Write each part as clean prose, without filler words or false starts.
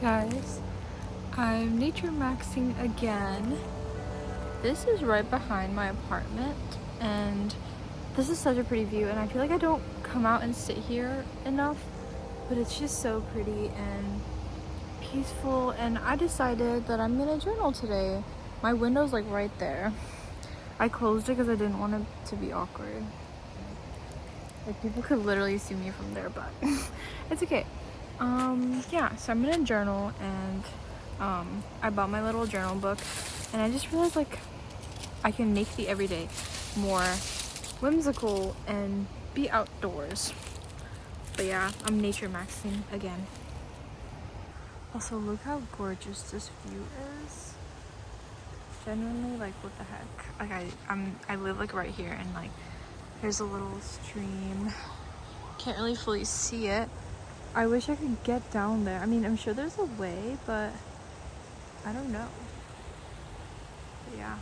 Guys, I'm nature maxing again. This is right behind my apartment, and this is such a pretty view, and I feel like I don't come out and sit here enough, but it's just so pretty and peaceful. And I decided that I'm gonna journal today. My window's like right there. I closed it because I didn't want it to be awkward. Like, people could literally see me from there, but it's okay. Yeah, so I'm gonna journal, and I bought my little journal book, and I just realized like I can make the everyday more whimsical and be outdoors. But yeah, I'm nature maxing again. Also, look how gorgeous this view is. Genuinely, like, what the heck? Like, I live like right here, and like there's a little stream. Can't really fully see it. I wish I could get down there. I mean, I'm sure there's a way, but I don't know. But yeah.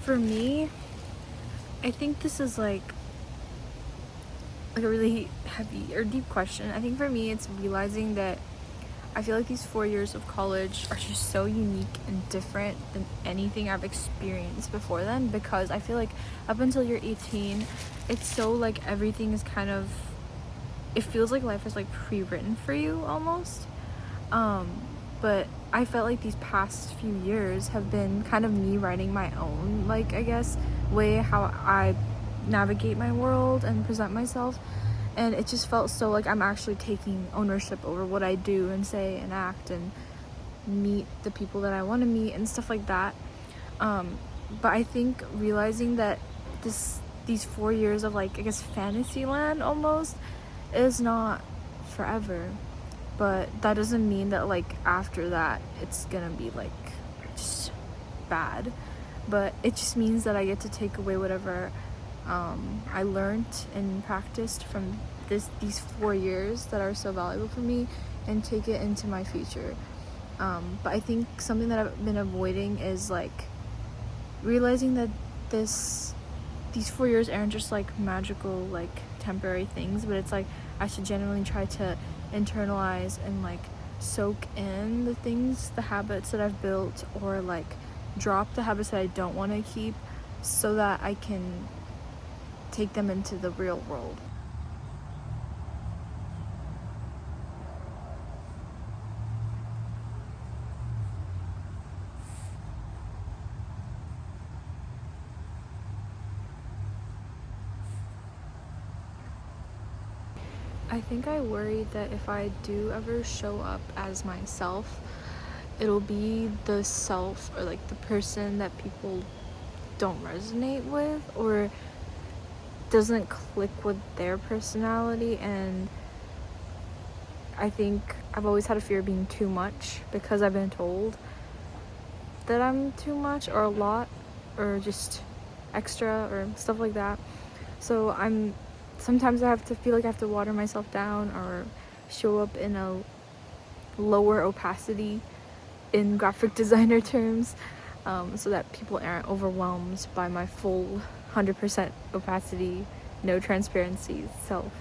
For me, I think this is like a really heavy or deep question. I think for me, it's realizing that I feel like these 4 years of college are just so unique and different than anything I've experienced before then, because I feel like up until you're 18, it's so like everything is kind of, it feels like life is like pre-written for you almost. But I felt like these past few years have been kind of me writing my own, like, I guess, way how I navigate my world and present myself. And it just felt so like I'm actually taking ownership over what I do and say and act and meet the people that I want to meet and stuff like that. But I think realizing that these 4 years of, like, I guess, fantasy land almost is not forever. But that doesn't mean that like after that it's gonna be like just bad. But it just means that I get to take away whatever I learned and practiced from these 4 years that are so valuable for me, and take it into my future. But I think something that I've been avoiding is like realizing that these 4 years aren't just like magical, like temporary things, but it's like I should genuinely try to internalize and like soak in the habits that I've built, or like drop the habits that I don't want to keep, so that I can take them into the real world. I think I worry that if I do ever show up as myself, it'll be the self or like the person that people don't resonate with or doesn't click with their personality. And I think I've always had a fear of being too much, because I've been told that I'm too much or a lot or just extra or stuff like that. So sometimes I have to feel like I have to water myself down or show up in a lower opacity, in graphic designer terms, so that people aren't overwhelmed by my full 100% opacity, no transparency self.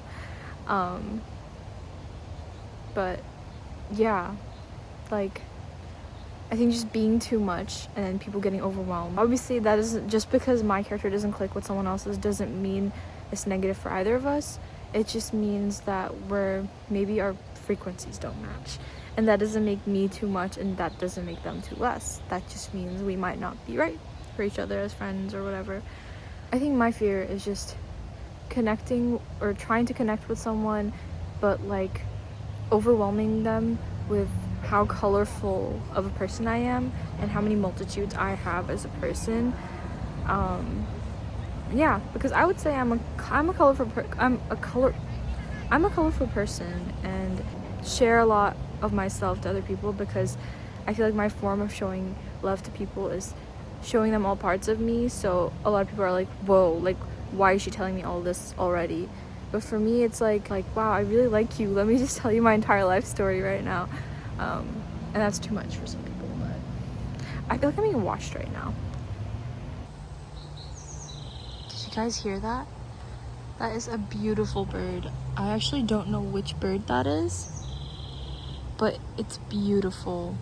But yeah, like, I think just being too much and then people getting overwhelmed. Obviously, that isn't just because my character doesn't click with someone else's, doesn't mean it's negative for either of us. It just means that maybe our frequencies don't match. And that doesn't make me too much, and that doesn't make them too less. That just means we might not be right for each other as friends or whatever. I think my fear is just connecting or trying to connect with someone, but like overwhelming them with how colorful of a person I am and how many multitudes I have as a person. Yeah, because I would say I'm a colorful person, and share a lot of myself to other people, because I feel like my form of showing love to people is showing them all parts of me. So a lot of people are like, whoa, like, why is she telling me all this already? But for me, it's like wow, I really like you, let me just tell you my entire life story right now. And that's too much for some people, but I feel like I'm being watched right now. Did you guys hear that? That is a beautiful bird. I actually don't know which bird that is, but it's beautiful.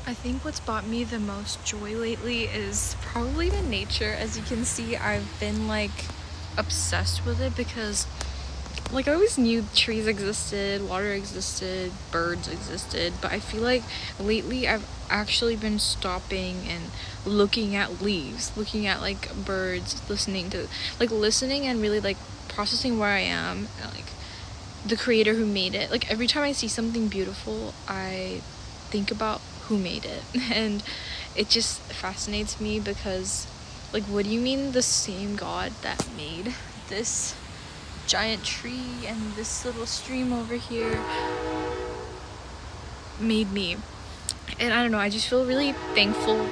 I think what's brought me the most joy lately is probably the nature. As you can see, I've been like obsessed with it because like I always knew trees existed, water existed, birds existed, but I feel like lately I've actually been stopping and looking at leaves, looking at like birds, listening and really like processing where I am, and, like the creator who made it. Like every time I see something beautiful, I think about who made it. And it just fascinates me because like what do you mean the same God that made this giant tree and this little stream over here made me? And I don't know, I just feel really thankful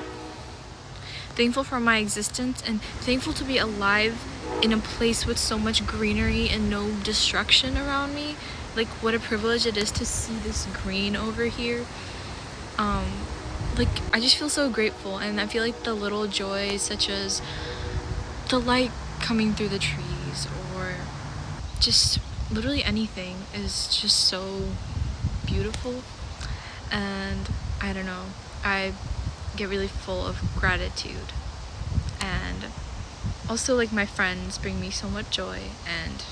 for my existence and thankful to be alive in a place with so much greenery and no destruction around me. Like what a privilege it is to see this green over here. Like I just feel so grateful, and I feel like the little joys such as the light coming through the trees or just literally anything is just so beautiful. And I don't know, I get really full of gratitude. And also like my friends bring me so much joy, and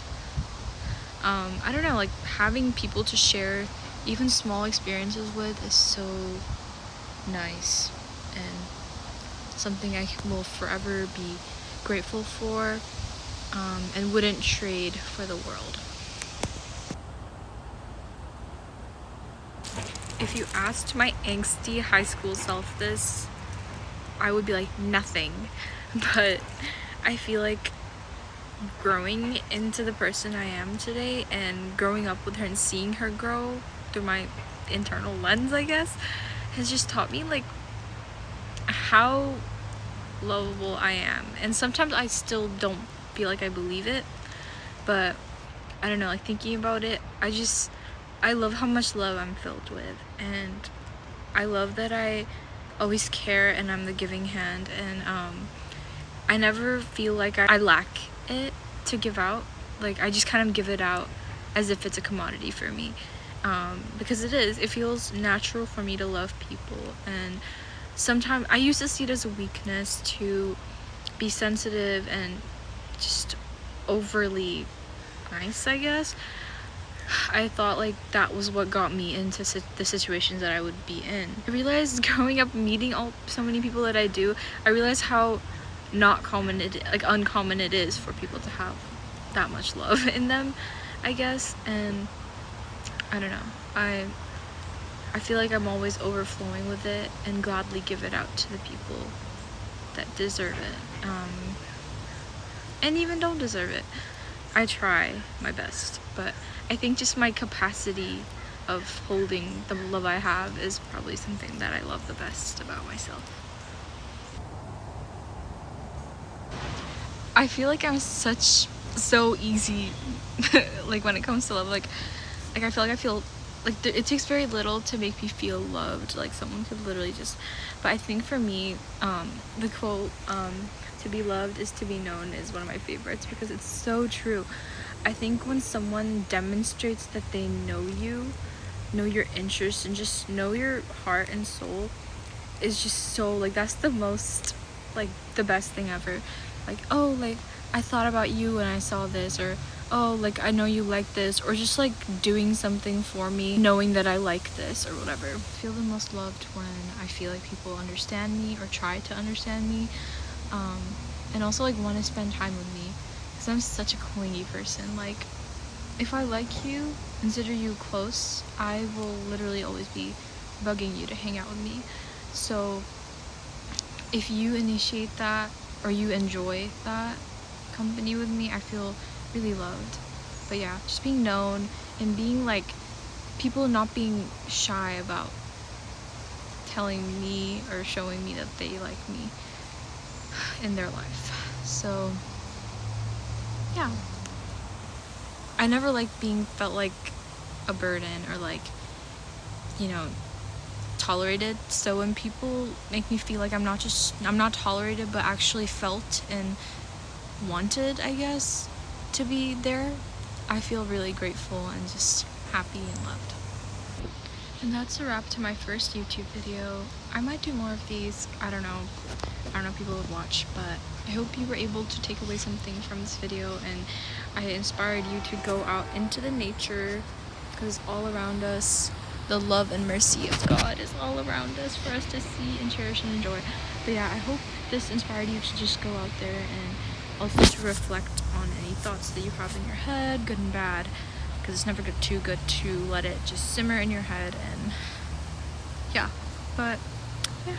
I don't know, like having people to share even small experiences with is so nice and something I will forever be grateful for, and wouldn't trade for the world. If you asked my angsty high school self this, I would be like nothing. But I feel like growing into the person I am today and growing up with her and seeing her grow through my internal lens, I guess, has just taught me like how lovable I am. And sometimes I still don't feel like I believe it, but I don't know, like thinking about it, I love how much love I'm filled with, and I love that I always care and I'm the giving hand, and I never feel like I lack it to give out. Like I just kind of give it out as if it's a commodity for me, because it feels natural for me to love people. And sometimes I used to see it as a weakness to be sensitive and just overly nice, I guess. I thought like that was what got me into the situations that I would be in. I realized growing up meeting so many people that I do, I realized how uncommon it is for people to have that much love in them, I guess. And I don't know, I feel like I'm always overflowing with it and gladly give it out to the people that deserve it, and even don't deserve it. I try my best, but I think just my capacity of holding the love I have is probably something that I love the best about myself. I feel like I'm so easy like when it comes to love, like I feel like it takes very little to make me feel loved. Like someone could literally just, but I think for me, the quote, to be loved is to be known, is one of my favorites because it's so true. I think when someone demonstrates that they know your interests, and just know your heart and soul, is just so like, that's the most, like the best thing ever. Like, oh, like I thought about you when I saw this, or oh, like I know you like this, or just like doing something for me knowing that I like this or whatever. I feel the most loved when I feel like people understand me or try to understand me, and also like want to spend time with me, because I'm such a clingy person. Like if I like you, consider you close, I will literally always be bugging you to hang out with me. So if you initiate that or you enjoy that company with me, I feel really loved. But yeah, just being known and being like, people not being shy about telling me or showing me that they like me in their life. So yeah, I never liked being felt like a burden or like, you know, tolerated. So when people make me feel like I'm not tolerated but actually felt and wanted, I guess, to be there, I feel really grateful and just happy and loved. And that's a wrap to my first YouTube video. I might do more of these. I don't know if people would watch, but I hope you were able to take away something from this video and I inspired you to go out into the nature, because all around us, the love and mercy of God is all around us for us to see and cherish and enjoy. But yeah, I hope this inspired you to just go out there and also to reflect on any thoughts that you have in your head, good and bad, because it's never too good to let it just simmer in your head. And yeah, but yeah.